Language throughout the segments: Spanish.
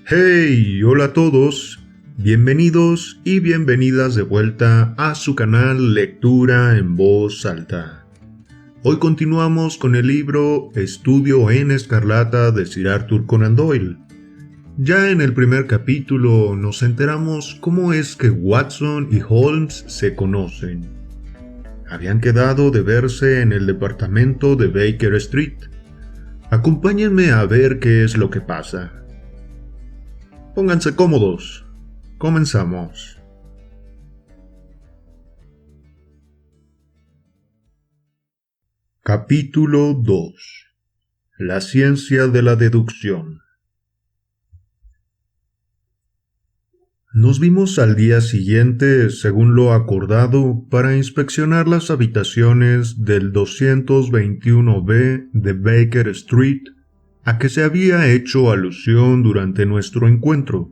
Hey, hola a todos, bienvenidos y bienvenidas de vuelta a su canal Lectura en Voz Alta. Hoy continuamos con el libro Estudio en Escarlata de Sir Arthur Conan Doyle. Ya en el primer capítulo nos enteramos cómo es que Watson y Holmes se conocen. Habían quedado de verse en el departamento de Baker Street. Acompáñenme a ver qué es lo que pasa. Pónganse cómodos. Comenzamos. Capítulo 2. La ciencia de la deducción. Nos vimos al día siguiente, según lo acordado, para inspeccionar las habitaciones del 221B de Baker Street, a que se había hecho alusión durante nuestro encuentro.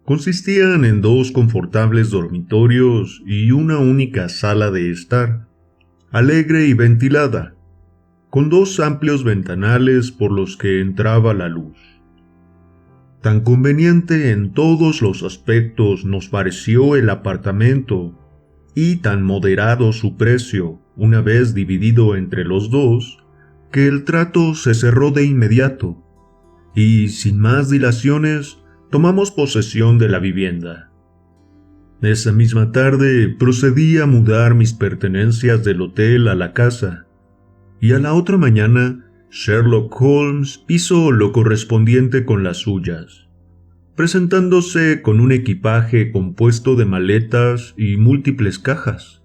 Consistían en 2 confortables dormitorios y una única sala de estar, alegre y ventilada, con 2 amplios ventanales por los que entraba la luz. Tan conveniente en todos los aspectos nos pareció el apartamento, y tan moderado su precio, una vez dividido entre los 2, que el trato se cerró de inmediato, y sin más dilaciones tomamos posesión de la vivienda. Esa misma tarde procedí a mudar mis pertenencias del hotel a la casa, y a la otra mañana Sherlock Holmes hizo lo correspondiente con las suyas, presentándose con un equipaje compuesto de maletas y múltiples cajas.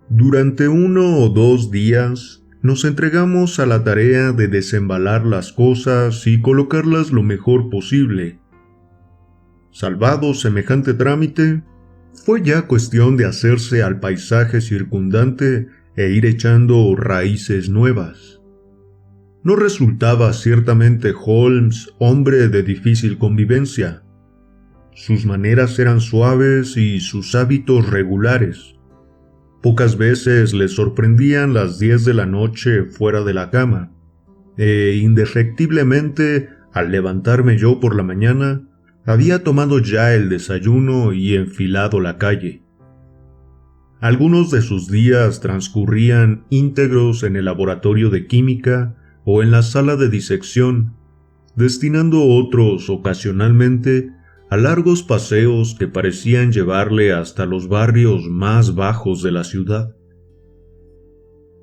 Durante 1 o 2 días nos entregamos a la tarea de desembalar las cosas y colocarlas lo mejor posible. Salvado semejante trámite, fue ya cuestión de hacerse al paisaje circundante e ir echando raíces nuevas. No resultaba ciertamente Holmes hombre de difícil convivencia. Sus maneras eran suaves y sus hábitos regulares. Pocas veces le sorprendían las 10 de la noche fuera de la cama, e indefectiblemente, al levantarme yo por la mañana, había tomado ya el desayuno y enfilado la calle. Algunos de sus días transcurrían íntegros en el laboratorio de química o en la sala de disección, destinando otros ocasionalmente a largos paseos que parecían llevarle hasta los barrios más bajos de la ciudad.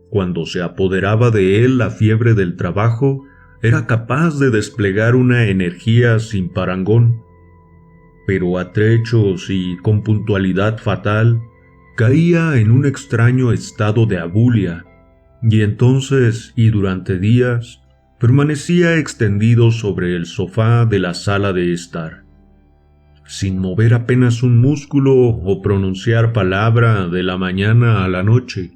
Cuando se apoderaba de él la fiebre del trabajo, era capaz de desplegar una energía sin parangón, pero a trechos y con puntualidad fatal, caía en un extraño estado de abulia, y entonces y durante días permanecía extendido sobre el sofá de la sala de estar, sin mover apenas un músculo o pronunciar palabra de la mañana a la noche.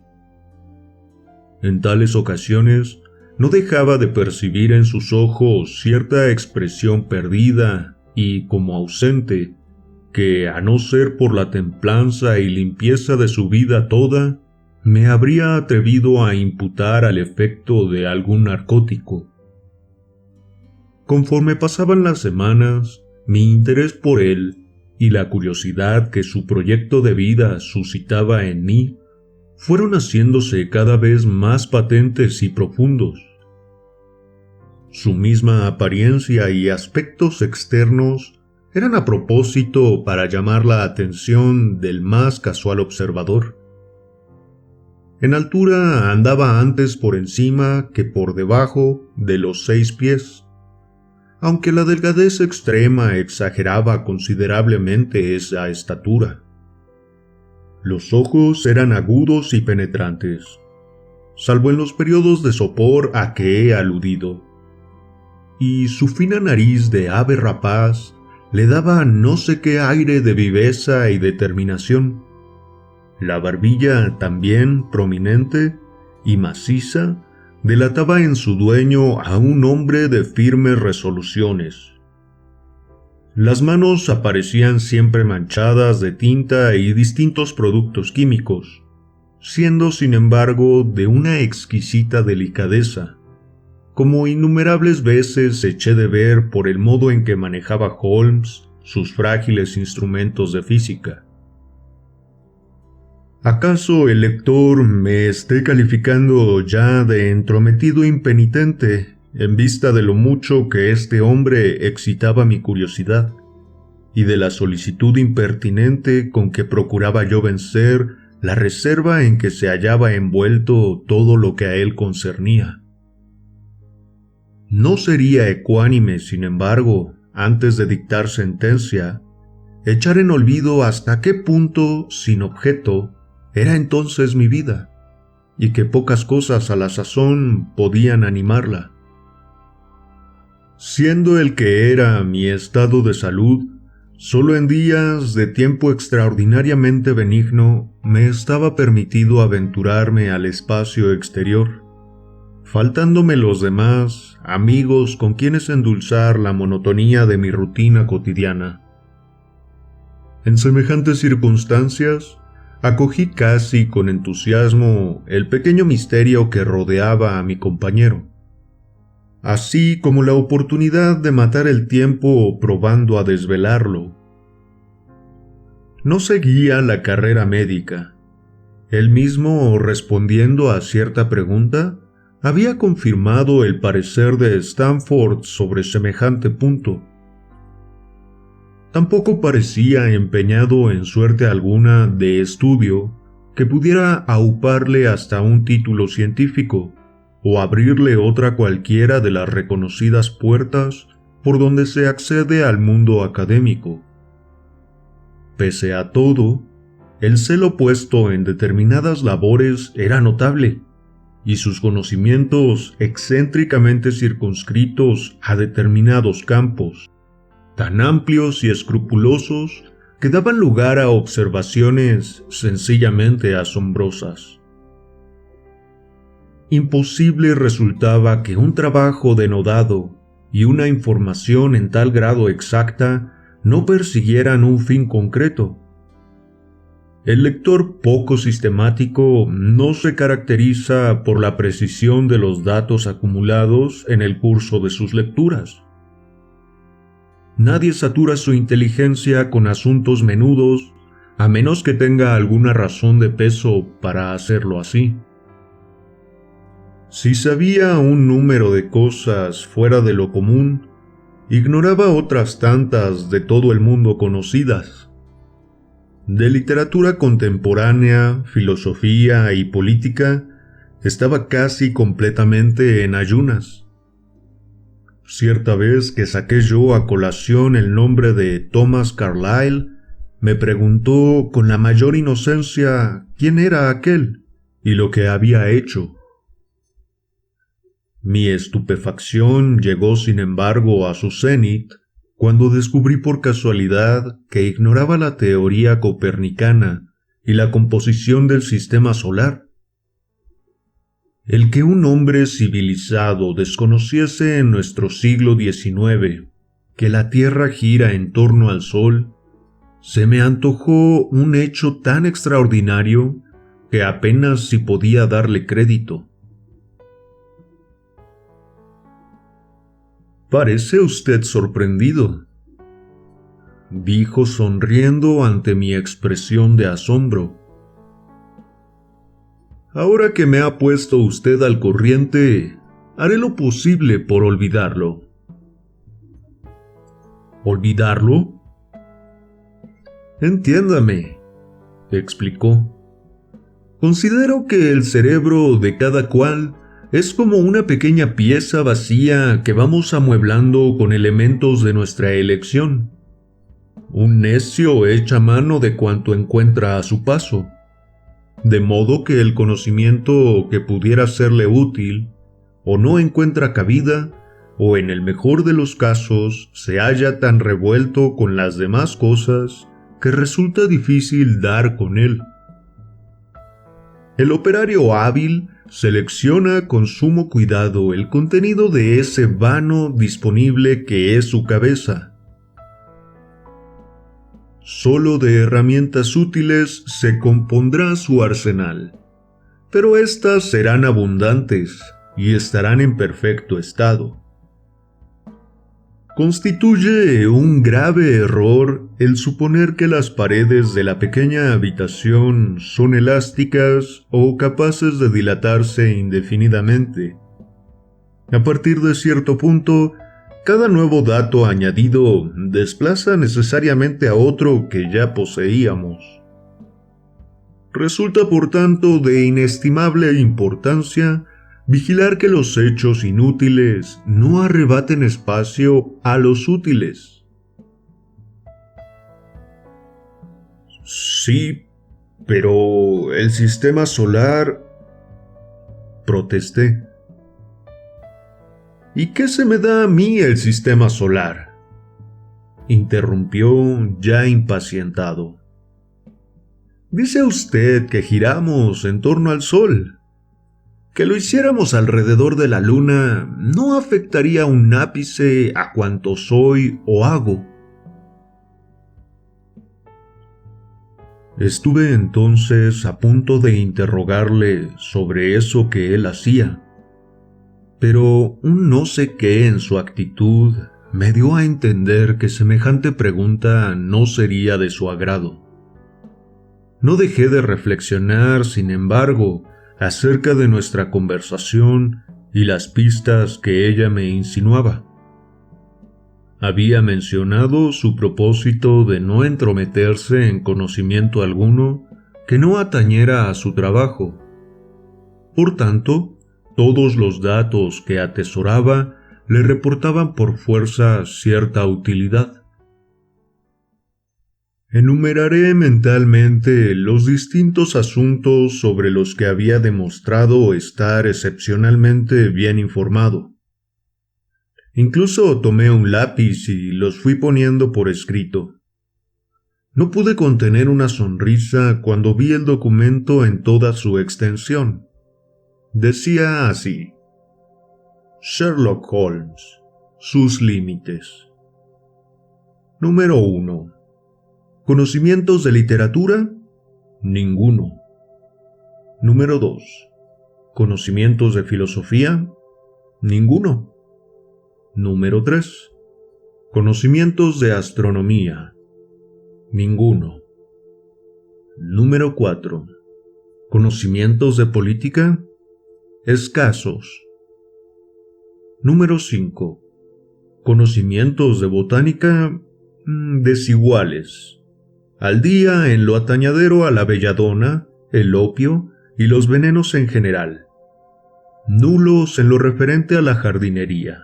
En tales ocasiones no dejaba de percibir en sus ojos cierta expresión perdida y como ausente, que a no ser por la templanza y limpieza de su vida toda, me habría atrevido a imputar al efecto de algún narcótico. Conforme pasaban las semanas, mi interés por él y la curiosidad que su proyecto de vida suscitaba en mí fueron haciéndose cada vez más patentes y profundos. Su misma apariencia y aspectos externos eran a propósito para llamar la atención del más casual observador. En altura andaba antes por encima que por debajo de los 6 pies, aunque la delgadez extrema exageraba considerablemente esa estatura. Los ojos eran agudos y penetrantes, salvo en los periodos de sopor a que he aludido, y su fina nariz de ave rapaz le daba no sé qué aire de viveza y determinación. La barbilla, también prominente y maciza, delataba en su dueño a un hombre de firmes resoluciones. Las manos aparecían siempre manchadas de tinta y distintos productos químicos, siendo sin embargo de una exquisita delicadeza, como innumerables veces eché de ver por el modo en que manejaba Holmes sus frágiles instrumentos de física. ¿Acaso el lector me esté calificando ya de entrometido impenitente en vista de lo mucho que este hombre excitaba mi curiosidad y de la solicitud impertinente con que procuraba yo vencer la reserva en que se hallaba envuelto todo lo que a él concernía? No sería ecuánime, sin embargo, antes de dictar sentencia, echar en olvido hasta qué punto, sin objeto, era entonces mi vida, y que pocas cosas a la sazón podían animarla. Siendo el que era mi estado de salud, solo en días de tiempo extraordinariamente benigno me estaba permitido aventurarme al espacio exterior, faltándome los demás amigos con quienes endulzar la monotonía de mi rutina cotidiana. En semejantes circunstancias, acogí casi con entusiasmo el pequeño misterio que rodeaba a mi compañero, así como la oportunidad de matar el tiempo probando a desvelarlo. No seguía la carrera médica. Él mismo, respondiendo a cierta pregunta, había confirmado el parecer de Stanford sobre semejante punto. Tampoco parecía empeñado en suerte alguna de estudio que pudiera auparle hasta un título científico o abrirle otra cualquiera de las reconocidas puertas por donde se accede al mundo académico. Pese a todo, el celo puesto en determinadas labores era notable, y sus conocimientos excéntricamente circunscritos a determinados campos, tan amplios y escrupulosos que daban lugar a observaciones sencillamente asombrosas. Imposible resultaba que un trabajo denodado y una información en tal grado exacta no persiguieran un fin concreto. El lector poco sistemático no se caracteriza por la precisión de los datos acumulados en el curso de sus lecturas. Nadie satura su inteligencia con asuntos menudos, a menos que tenga alguna razón de peso para hacerlo así. Si sabía un número de cosas fuera de lo común, ignoraba otras tantas de todo el mundo conocidas. De literatura contemporánea, filosofía y política, estaba casi completamente en ayunas. Cierta vez que saqué yo a colación el nombre de Thomas Carlyle, me preguntó con la mayor inocencia quién era aquel y lo que había hecho. Mi estupefacción llegó sin embargo a su cenit cuando descubrí por casualidad que ignoraba la teoría copernicana y la composición del sistema solar. El que un hombre civilizado desconociese en nuestro siglo XIX que la Tierra gira en torno al Sol, se me antojó un hecho tan extraordinario que apenas si podía darle crédito. «Parece usted sorprendido», dijo sonriendo ante mi expresión de asombro. «Ahora que me ha puesto usted al corriente, haré lo posible por olvidarlo». ¿Olvidarlo? Entiéndame, explicó. Considero que el cerebro de cada cual es como una pequeña pieza vacía que vamos amueblando con elementos de nuestra elección. Un necio echa mano de cuanto encuentra a su paso, de modo que el conocimiento que pudiera serle útil o no encuentra cabida, o en el mejor de los casos se halla tan revuelto con las demás cosas que resulta difícil dar con él. El operario hábil selecciona con sumo cuidado el contenido de ese vano disponible que es su cabeza. Solo de herramientas útiles se compondrá su arsenal, pero éstas serán abundantes, y estarán en perfecto estado. Constituye un grave error el suponer que las paredes de la pequeña habitación son elásticas o capaces de dilatarse indefinidamente. A partir de cierto punto, cada nuevo dato añadido desplaza necesariamente a otro que ya poseíamos. Resulta, por tanto, de inestimable importancia vigilar que los hechos inútiles no arrebaten espacio a los útiles. Sí, pero el sistema solar... protesté. ¿Y qué se me da a mí el sistema solar?, interrumpió ya impacientado. Dice usted que giramos en torno al Sol. Que lo hiciéramos alrededor de la Luna no afectaría un ápice a cuanto soy o hago. Estuve entonces a punto de interrogarle sobre eso que él hacía, pero un no sé qué en su actitud me dio a entender que semejante pregunta no sería de su agrado. No dejé de reflexionar, sin embargo, acerca de nuestra conversación y las pistas que ella me insinuaba. Había mencionado su propósito de no entrometerse en conocimiento alguno que no atañera a su trabajo. Por tanto, todos los datos que atesoraba le reportaban por fuerza cierta utilidad. Enumeraré mentalmente los distintos asuntos sobre los que había demostrado estar excepcionalmente bien informado. Incluso tomé un lápiz y los fui poniendo por escrito. No pude contener una sonrisa cuando vi el documento en toda su extensión. Decía así: Sherlock Holmes, sus límites. Número 1. ¿Conocimientos de literatura? Ninguno. Número 2. ¿Conocimientos de filosofía? Ninguno. Número 3. ¿Conocimientos de astronomía? Ninguno. Número 4. ¿Conocimientos de política? Escasos. Número 5. ¿Conocimientos de botánica? Desiguales. Al día en lo atañadero a la belladona, el opio y los venenos en general. Nulos en lo referente a la jardinería.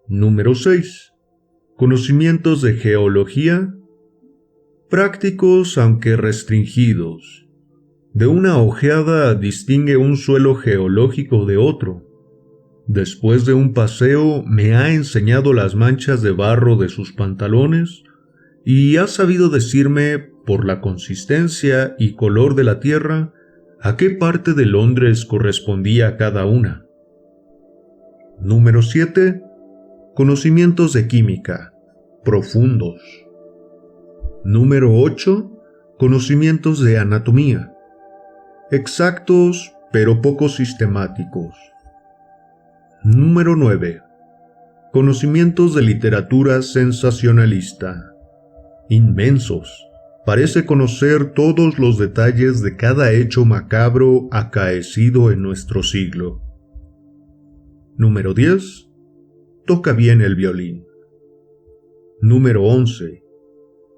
Número 6. Conocimientos de geología. Prácticos aunque restringidos. De una ojeada distingue un suelo geológico de otro. Después de un paseo me ha enseñado las manchas de barro de sus pantalones y ha sabido decirme, por la consistencia y color de la tierra, a qué parte de Londres correspondía cada una. Número 7. Conocimientos de química, profundos. Número 8. Conocimientos de anatomía, exactos pero poco sistemáticos. Número 9. Conocimientos de literatura sensacionalista, inmensos. Parece conocer todos los detalles de cada hecho macabro acaecido en nuestro siglo. Número 10. Toca bien el violín. Número 11.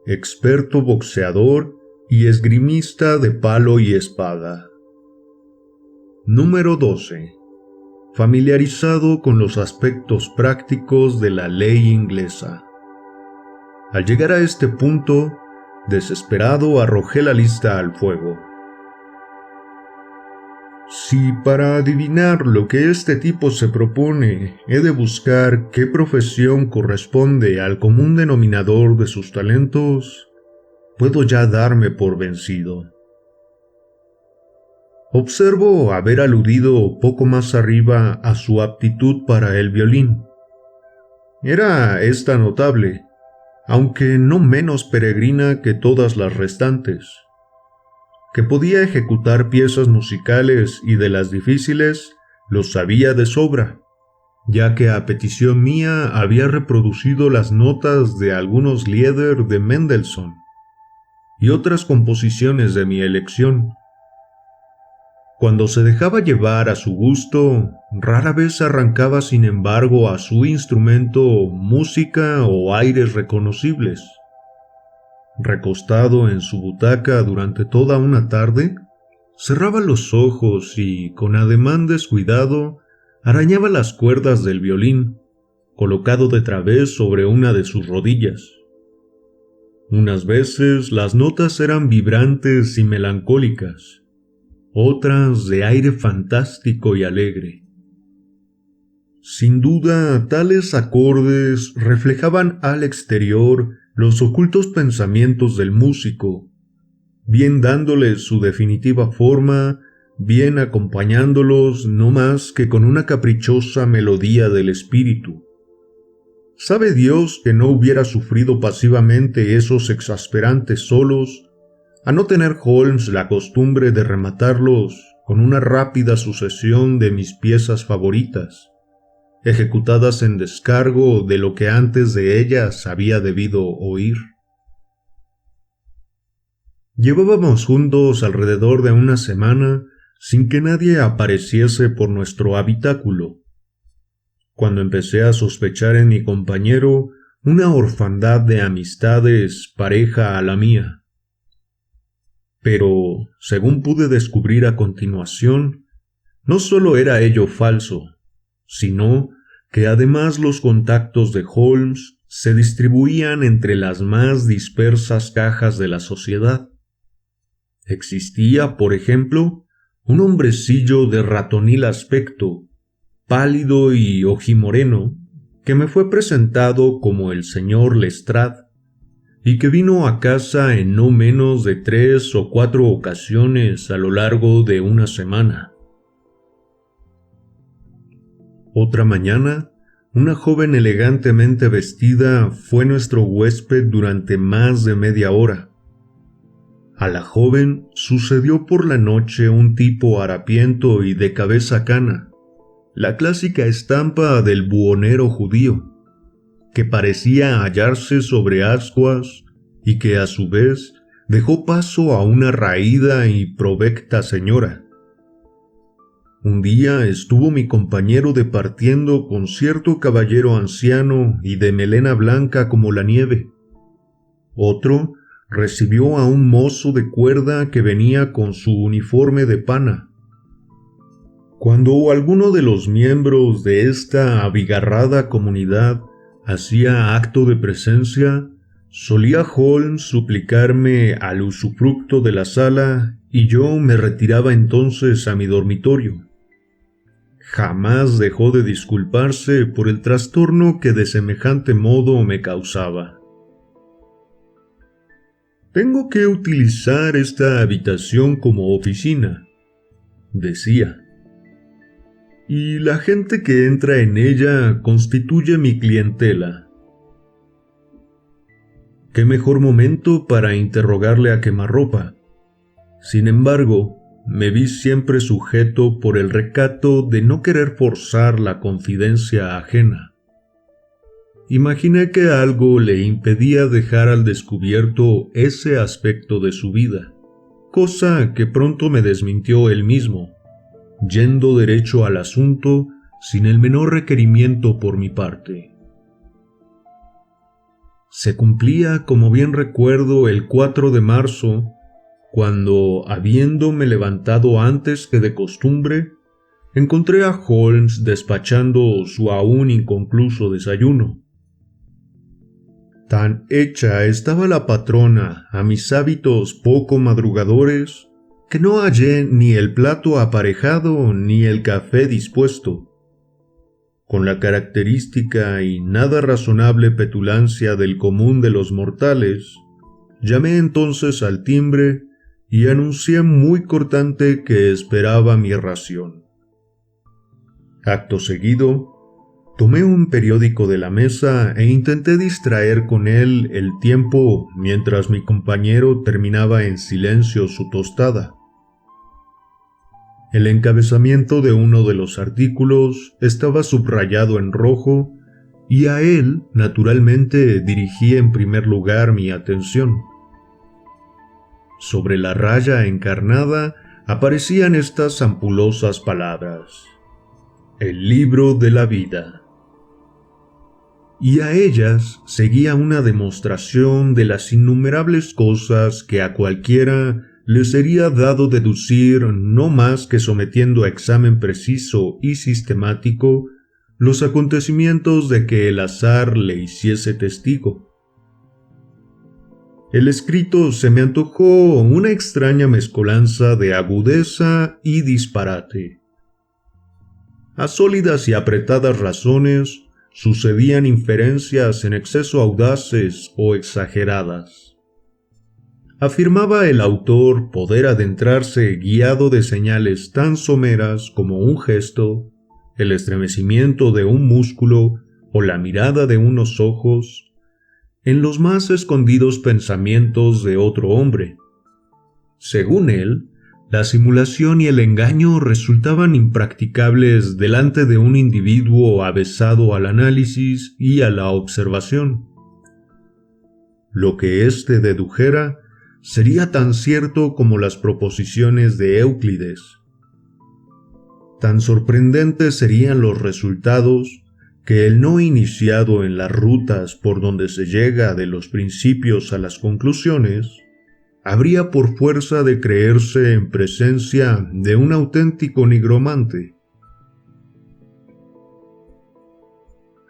Experto boxeador y esgrimista de palo y espada. Número 12. Familiarizado con los aspectos prácticos de la ley inglesa. Al llegar a este punto, desesperado arrojé la lista al fuego. Si para adivinar lo que este tipo se propone he de buscar qué profesión corresponde al común denominador de sus talentos, puedo ya darme por vencido. Observo haber aludido poco más arriba a su aptitud para el violín. Era esta notable, aunque no menos peregrina que todas las restantes. Que podía ejecutar piezas musicales y de las difíciles Lo sabía de sobra, ya que a petición mía había reproducido las notas de algunos Lieder de Mendelssohn y otras composiciones de mi elección. Cuando se dejaba llevar a su gusto, rara vez arrancaba sin embargo a su instrumento música o aires reconocibles. Recostado en su butaca durante toda una tarde, cerraba los ojos y, con ademán descuidado, arañaba las cuerdas del violín, colocado de través sobre una de sus rodillas. Unas veces las notas eran vibrantes y melancólicas, otras de aire fantástico y alegre. Sin duda, tales acordes reflejaban al exterior los ocultos pensamientos del músico, bien dándoles su definitiva forma, bien acompañándolos no más que con una caprichosa melodía del espíritu. Sabe Dios que no hubiera sufrido pasivamente esos exasperantes solos, a no tener Holmes la costumbre de rematarlos con una rápida sucesión de mis piezas favoritas, ejecutadas en descargo de lo que antes de ellas había debido oír. Llevábamos juntos alrededor de una semana sin que nadie apareciese por nuestro habitáculo, cuando empecé a sospechar en mi compañero una orfandad de amistades pareja a la mía. Pero, según pude descubrir a continuación, no solo era ello falso, sino que además los contactos de Holmes se distribuían entre las más dispersas cajas de la sociedad. Existía, por ejemplo, un hombrecillo de ratonil aspecto, pálido y ojimoreno, que me fue presentado como el señor Lestrade, y que vino a casa en no menos de 3 o 4 ocasiones a lo largo de una semana. Otra mañana, una joven elegantemente vestida fue nuestro huésped durante más de media hora. A la joven sucedió por la noche un tipo harapiento y de cabeza cana, la clásica estampa del buhonero judío, que parecía hallarse sobre ascuas y que a su vez dejó paso a una raída y provecta señora. Un día estuvo mi compañero departiendo con cierto caballero anciano y de melena blanca como la nieve. Otro recibió a un mozo de cuerda que venía con su uniforme de pana. Cuando alguno de los miembros de esta abigarrada comunidad hacía acto de presencia, solía Holmes suplicarme al usufructo de la sala y yo me retiraba entonces a mi dormitorio. Jamás dejó de disculparse por el trastorno que de semejante modo me causaba. «Tengo que utilizar esta habitación como oficina», decía, «y la gente que entra en ella constituye mi clientela. ¿Qué mejor momento para interrogarle a quemarropa? Sin embargo, me vi siempre sujeto por el recato de no querer forzar la confidencia ajena. Imaginé que algo le impedía dejar al descubierto ese aspecto de su vida, cosa que pronto me desmintió él mismo, yendo derecho al asunto sin el menor requerimiento por mi parte. Se cumplía, como bien recuerdo, el 4 de marzo, cuando, habiéndome levantado antes que de costumbre, encontré a Holmes despachando su aún inconcluso desayuno. Tan hecha estaba la patrona a mis hábitos poco madrugadores, que no hallé ni el plato aparejado ni el café dispuesto. Con la característica y nada razonable petulancia del común de los mortales, llamé entonces al timbre y anuncié muy cortante que esperaba mi ración. Acto seguido, tomé un periódico de la mesa e intenté distraer con él el tiempo mientras mi compañero terminaba en silencio su tostada. El encabezamiento de uno de los artículos estaba subrayado en rojo y a él, naturalmente, dirigí en primer lugar mi atención. Sobre la raya encarnada aparecían estas ampulosas palabras: el libro de la vida. Y a ellas seguía una demostración de las innumerables cosas que a cualquiera le sería dado deducir no más que sometiendo a examen preciso y sistemático los acontecimientos de que el azar le hiciese testigo. El escrito se me antojó una extraña mezcolanza de agudeza y disparate. A sólidas y apretadas razones sucedían inferencias en exceso audaces o exageradas. Afirmaba el autor poder adentrarse guiado de señales tan someras como un gesto, el estremecimiento de un músculo o la mirada de unos ojos, en los más escondidos pensamientos de otro hombre. Según él, la simulación y el engaño resultaban impracticables delante de un individuo avesado al análisis y a la observación. Lo que éste dedujera sería tan cierto como las proposiciones de Euclides. Tan sorprendentes serían los resultados que el no iniciado en las rutas por donde se llega de los principios a las conclusiones habría por fuerza de creerse en presencia de un auténtico nigromante.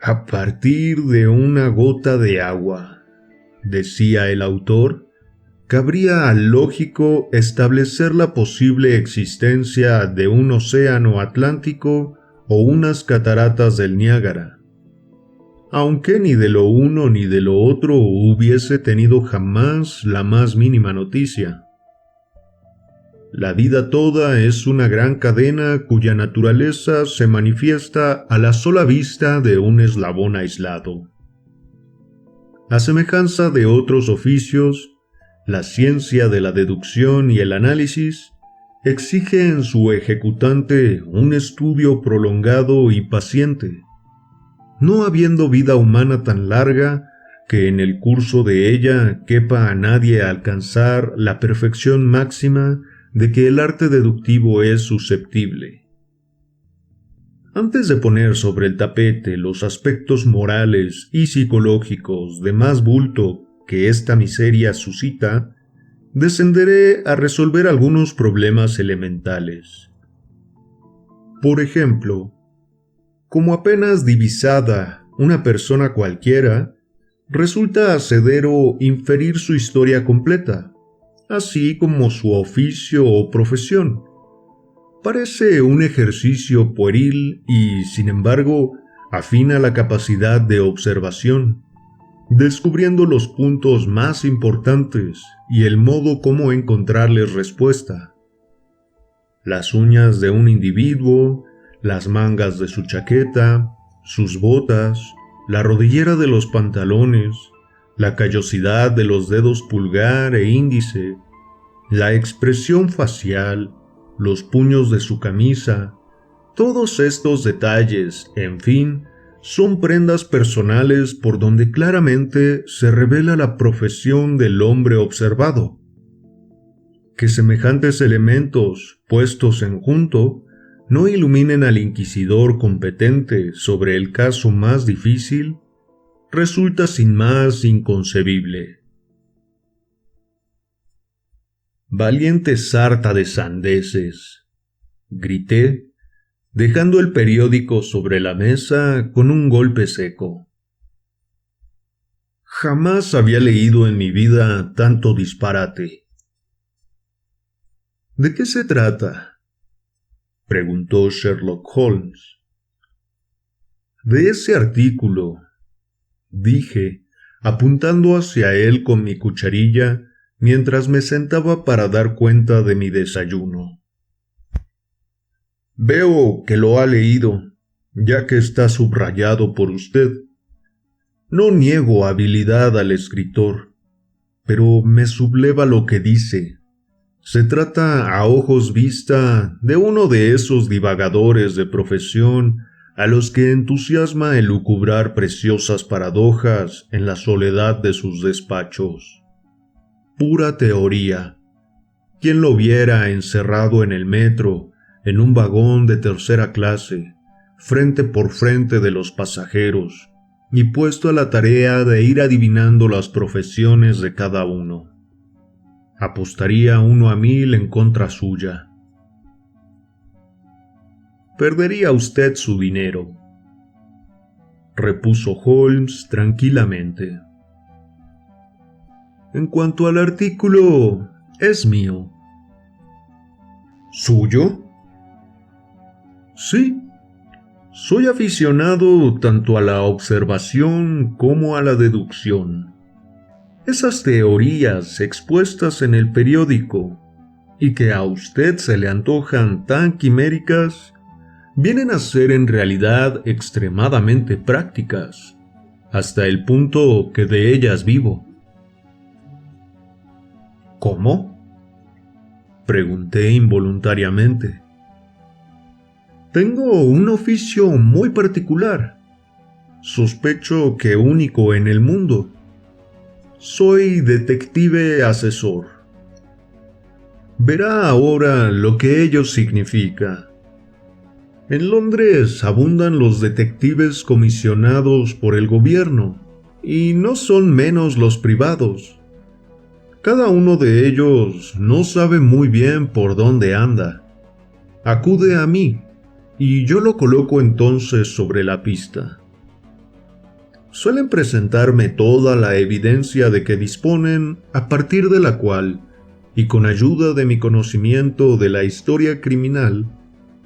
A partir de una gota de agua, decía el autor, cabría al lógico establecer la posible existencia de un océano Atlántico o unas cataratas del Niágara, aunque ni de lo uno ni de lo otro hubiese tenido jamás la más mínima noticia. La vida toda es una gran cadena cuya naturaleza se manifiesta a la sola vista de un eslabón aislado. A semejanza de otros oficios, la ciencia de la deducción y el análisis exige en su ejecutante un estudio prolongado y paciente, no habiendo vida humana tan larga que en el curso de ella quepa a nadie alcanzar la perfección máxima de que el arte deductivo es susceptible. Antes de poner sobre el tapete los aspectos morales y psicológicos de más bulto que esta miseria suscita, descenderé a resolver algunos problemas elementales. Por ejemplo, como apenas divisada una persona cualquiera, resulta hacedero inferir su historia completa, así como su oficio o profesión. Parece un ejercicio pueril y, sin embargo, afina la capacidad de observación, descubriendo los puntos más importantes y el modo como encontrarles respuesta. Las uñas de un individuo, las mangas de su chaqueta, sus botas, la rodillera de los pantalones, la callosidad de los dedos pulgar e índice, la expresión facial, los puños de su camisa, todos estos detalles, en fin, son prendas personales por donde claramente se revela la profesión del hombre observado. Que semejantes elementos, puestos en junto, no iluminen al inquisidor competente sobre el caso más difícil, resulta sin más inconcebible. «Valiente sarta de sandeces», grité, dejando el periódico sobre la mesa con un golpe seco. Jamás había leído en mi vida tanto disparate. «¿De qué se trata?», preguntó Sherlock Holmes. «De ese artículo», dije, apuntando hacia él con mi cucharilla mientras me sentaba para dar cuenta de mi desayuno. «Veo que lo ha leído, ya que está subrayado por usted. No niego habilidad al escritor, pero me subleva lo que dice. Se trata a ojos vista de uno de esos divagadores de profesión a los que entusiasma elucubrar preciosas paradojas en la soledad de sus despachos. Pura teoría. ¿Quién lo viera encerrado en el metro, en un vagón de tercera clase, frente por frente de los pasajeros, y puesto a la tarea de ir adivinando las profesiones de cada uno? Apostaría 1 a 1000 en contra suya. Perdería usted su dinero, repuso Holmes tranquilamente. En cuanto al artículo, es mío. ¿Suyo? Sí. Soy aficionado tanto a la observación como a la deducción. Esas teorías expuestas en el periódico y que a usted se le antojan tan quiméricas, vienen a ser en realidad extremadamente prácticas, hasta el punto que de ellas vivo. ¿Cómo? Pregunté involuntariamente. Tengo un oficio muy particular, sospecho que único en el mundo. Soy detective asesor. Verá ahora lo que ello significa. En Londres abundan los detectives comisionados por el gobierno, y no son menos los privados. Cada uno de ellos no sabe muy bien por dónde anda. Acude a mí, y yo lo coloco entonces sobre la pista. Suelen presentarme toda la evidencia de que disponen, a partir de la cual, y con ayuda de mi conocimiento de la historia criminal,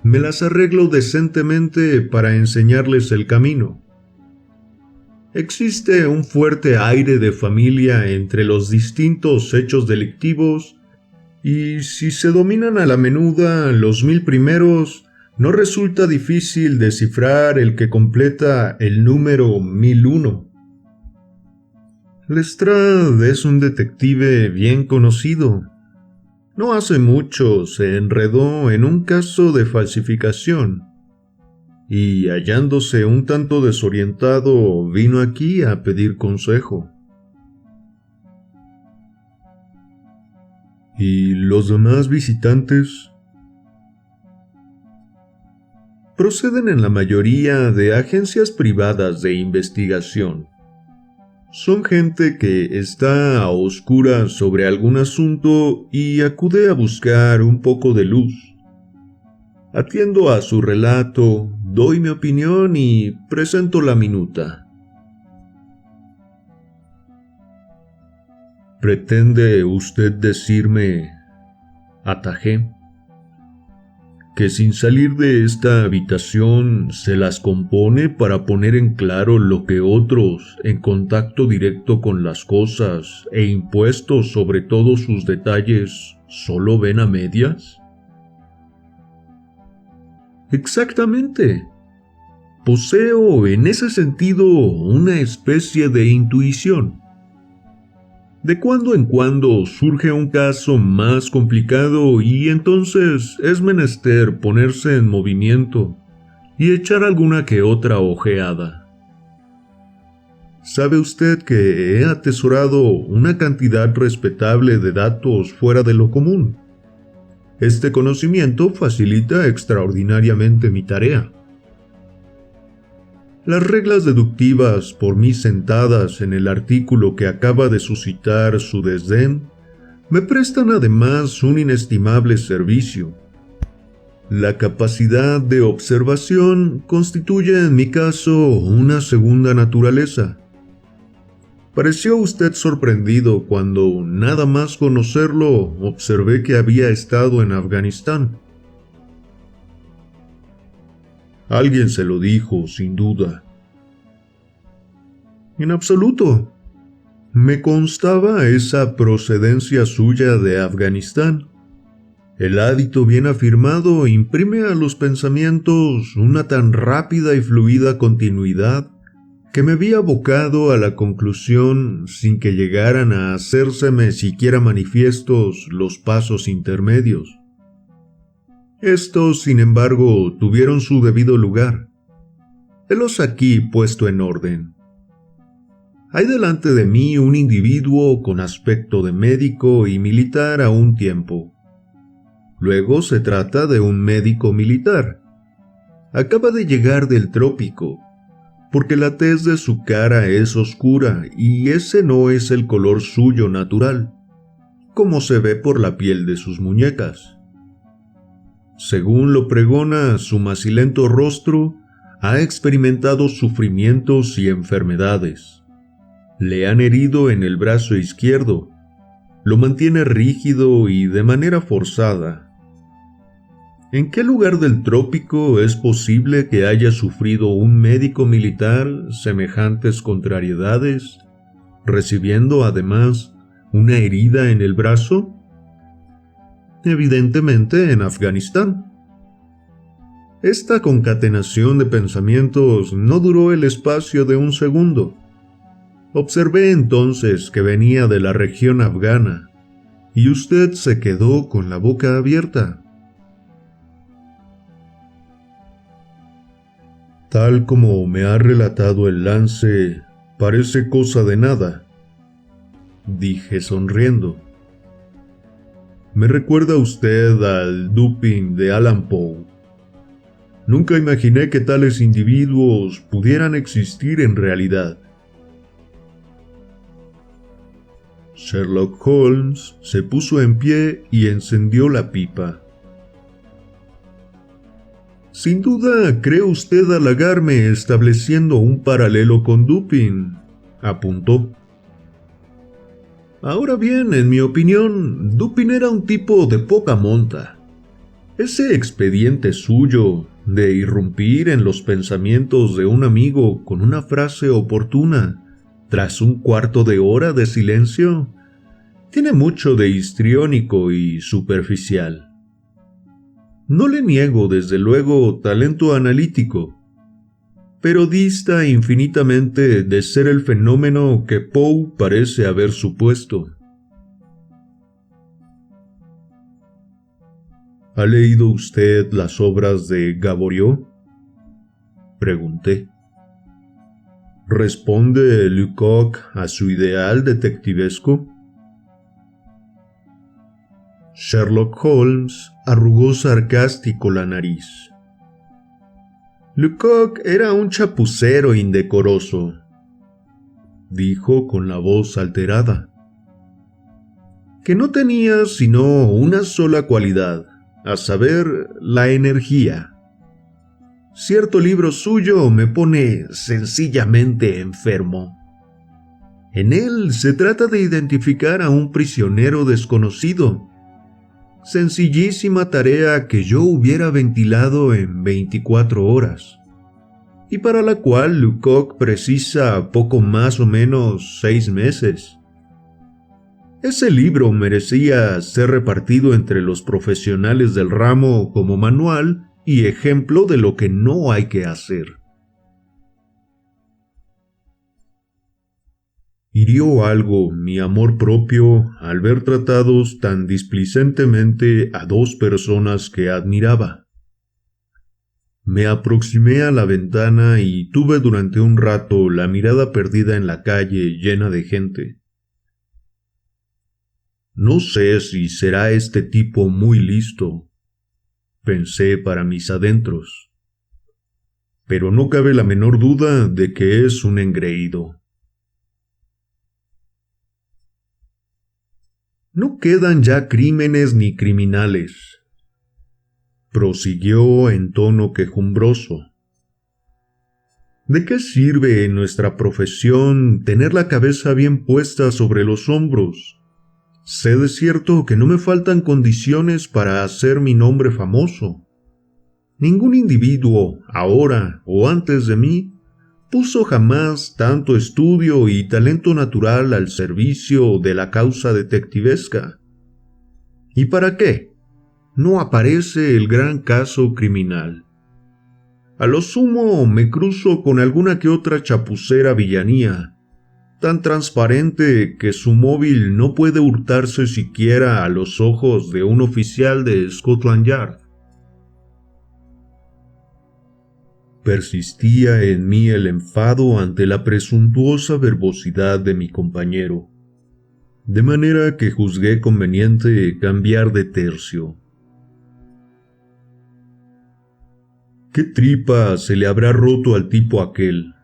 me las arreglo decentemente para enseñarles el camino. Existe un fuerte aire de familia entre los distintos hechos delictivos, y si se dominan a la menuda los 1000 primeros, no resulta difícil descifrar el que completa el número 1001. Lestrade es un detective bien conocido. No hace mucho se enredó en un caso de falsificación, y hallándose un tanto desorientado, vino aquí a pedir consejo. ¿Y los demás visitantes? Proceden en la mayoría de agencias privadas de investigación. Son gente que está a oscuras sobre algún asunto y acude a buscar un poco de luz. Atiendo a su relato, doy mi opinión y presento la minuta. ¿Pretende usted decirme, atajé, que sin salir de esta habitación se las compone para poner en claro lo que otros, en contacto directo con las cosas e impuestos sobre todos sus detalles, solo ven a medias? Exactamente. Poseo en ese sentido una especie de intuición. De cuando en cuando surge un caso más complicado y entonces es menester ponerse en movimiento y echar alguna que otra ojeada. ¿Sabe usted que he atesorado una cantidad respetable de datos fuera de lo común? Este conocimiento facilita extraordinariamente mi tarea. Las reglas deductivas por mí sentadas en el artículo que acaba de suscitar su desdén me prestan además un inestimable servicio. La capacidad de observación constituye en mi caso una segunda naturaleza. Pareció usted sorprendido cuando, nada más conocerlo, observé que había estado en Afganistán. Alguien se lo dijo, sin duda. En absoluto. Me constaba esa procedencia suya de Afganistán. El hábito bien afirmado imprime a los pensamientos una tan rápida y fluida continuidad que me vi abocado a la conclusión sin que llegaran a hacérseme siquiera manifiestos los pasos intermedios. Estos, sin embargo, tuvieron su debido lugar. Helos aquí puesto en orden. Hay delante de mí un individuo con aspecto de médico y militar a un tiempo. Luego se trata de un médico militar. Acaba de llegar del trópico, porque la tez de su cara es oscura y ese no es el color suyo natural, como se ve por la piel de sus muñecas. Según lo pregona su macilento rostro, ha experimentado sufrimientos y enfermedades. Le han herido en el brazo izquierdo, lo mantiene rígido y de manera forzada. ¿En qué lugar del trópico es posible que haya sufrido un médico militar semejantes contrariedades, recibiendo además una herida en el brazo? Evidentemente en Afganistán. Esta concatenación de pensamientos no duró el espacio de un segundo. Observé entonces que venía de la región afgana, y usted se quedó con la boca abierta. Tal como me ha relatado el lance, parece cosa de nada, dije sonriendo. Me recuerda usted al Dupin de Allan Poe. Nunca imaginé que tales individuos pudieran existir en realidad. Sherlock Holmes se puso en pie y encendió la pipa. Sin duda, ¿cree usted halagarme estableciendo un paralelo con Dupin?, apuntó. Ahora bien, en mi opinión, Dupin era un tipo de poca monta. Ese expediente suyo de irrumpir en los pensamientos de un amigo con una frase oportuna tras un cuarto de hora de silencio, tiene mucho de histriónico y superficial. No le niego, desde luego, talento analítico, pero dista infinitamente de ser el fenómeno que Poe parece haber supuesto. ¿Ha leído usted las obras de Gaboriau?, pregunté. ¿Responde Lecoq a su ideal detectivesco? Sherlock Holmes arrugó sarcástico la nariz. Lecoq era un chapucero indecoroso, dijo con la voz alterada, que no tenía sino una sola cualidad, a saber, la energía. Cierto libro suyo me pone sencillamente enfermo. En él se trata de identificar a un prisionero desconocido. Sencillísima tarea que yo hubiera ventilado en 24 horas, y para la cual Lecoq precisa poco más o menos 6 meses. Ese libro merecía ser repartido entre los profesionales del ramo como manual y ejemplo de lo que no hay que hacer. Hirió algo mi amor propio al ver tratados tan displicentemente a dos personas que admiraba. Me aproximé a la ventana y tuve durante un rato la mirada perdida en la calle llena de gente. No sé si será este tipo muy listo, pensé para mis adentros, pero no cabe la menor duda de que es un engreído. No quedan ya crímenes ni criminales, prosiguió en tono quejumbroso. ¿De qué sirve en nuestra profesión tener la cabeza bien puesta sobre los hombros? Sé de cierto que no me faltan condiciones para hacer mi nombre famoso. Ningún individuo, ahora o antes de mí, puso jamás tanto estudio y talento natural al servicio de la causa detectivesca. ¿Y para qué? No aparece el gran caso criminal. A lo sumo me cruzo con alguna que otra chapucera villanía, tan transparente que su móvil no puede hurtarse siquiera a los ojos de un oficial de Scotland Yard. Persistía en mí el enfado ante la presuntuosa verbosidad de mi compañero, de manera que juzgué conveniente cambiar de tercio. ¿Qué tripa se le habrá roto al tipo aquel?,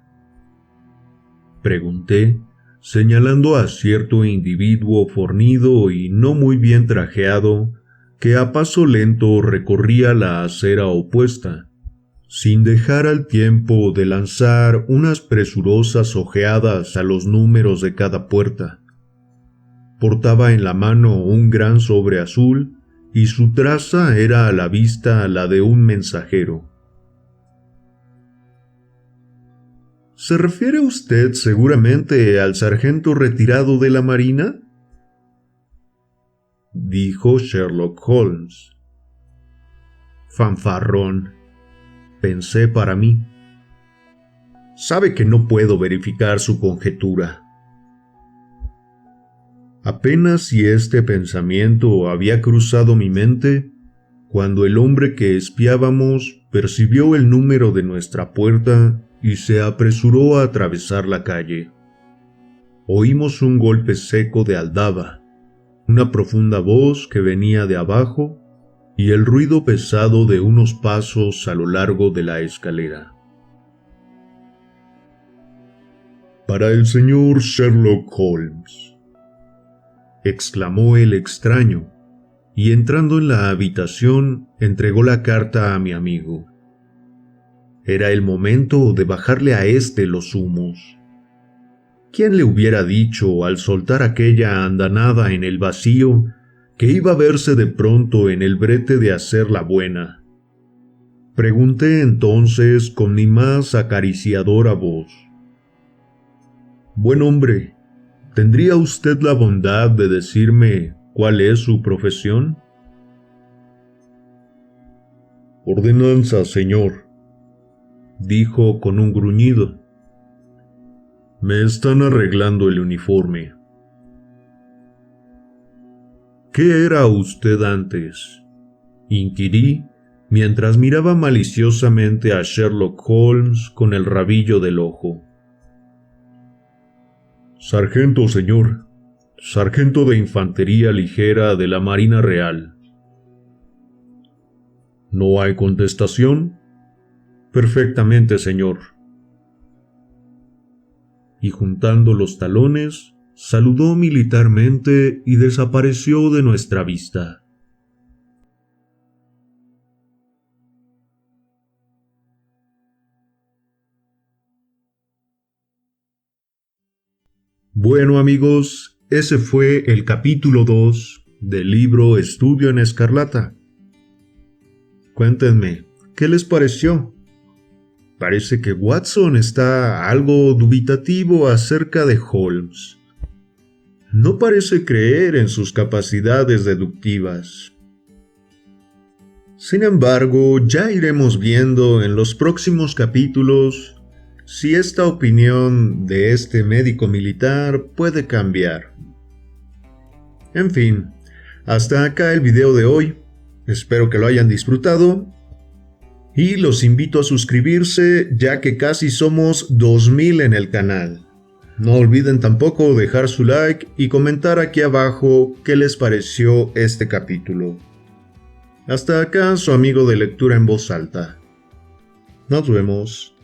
pregunté, señalando a cierto individuo fornido y no muy bien trajeado que a paso lento recorría la acera opuesta, sin dejar al tiempo de lanzar unas presurosas ojeadas a los números de cada puerta. Portaba en la mano un gran sobre azul y su traza era a la vista la de un mensajero. ¿Se refiere usted seguramente al sargento retirado de la Marina?, dijo Sherlock Holmes. Fanfarrón, pensé para mí. Sabe que no puedo verificar su conjetura. Apenas si este pensamiento había cruzado mi mente, cuando el hombre que espiábamos percibió el número de nuestra puerta y se apresuró a atravesar la calle. Oímos un golpe seco de aldaba, una profunda voz que venía de abajo y el ruido pesado de unos pasos a lo largo de la escalera. «Para el señor Sherlock Holmes», exclamó el extraño, y entrando en la habitación entregó la carta a mi amigo. Era el momento de bajarle a éste los humos. ¿Quién le hubiera dicho al soltar aquella andanada en el vacío que iba a verse de pronto en el brete de hacer la buena? Pregunté entonces con mi más acariciadora voz. «Buen hombre, ¿tendría usted la bondad de decirme cuál es su profesión?» «Ordenanza, señor», dijo con un gruñido. «Me están arreglando el uniforme». «¿Qué era usted antes?», inquirí mientras miraba maliciosamente a Sherlock Holmes con el rabillo del ojo. «Sargento, señor. Sargento de Infantería Ligera de la Marina Real». «¿No hay contestación?» «Perfectamente, señor». Y juntando los talones, saludó militarmente y desapareció de nuestra vista. Bueno, amigos, ese fue el capítulo 2 del libro Estudio en Escarlata. Cuéntenme, ¿qué les pareció? Parece que Watson está algo dubitativo acerca de Holmes. No parece creer en sus capacidades deductivas. Sin embargo, ya iremos viendo en los próximos capítulos si esta opinión de este médico militar puede cambiar. En fin, hasta acá el video de hoy. Espero que lo hayan disfrutado. Y los invito a suscribirse, ya que casi somos 2000 en el canal. No olviden tampoco dejar su like y comentar aquí abajo qué les pareció este capítulo. Hasta acá su amigo de lectura en voz alta. Nos vemos.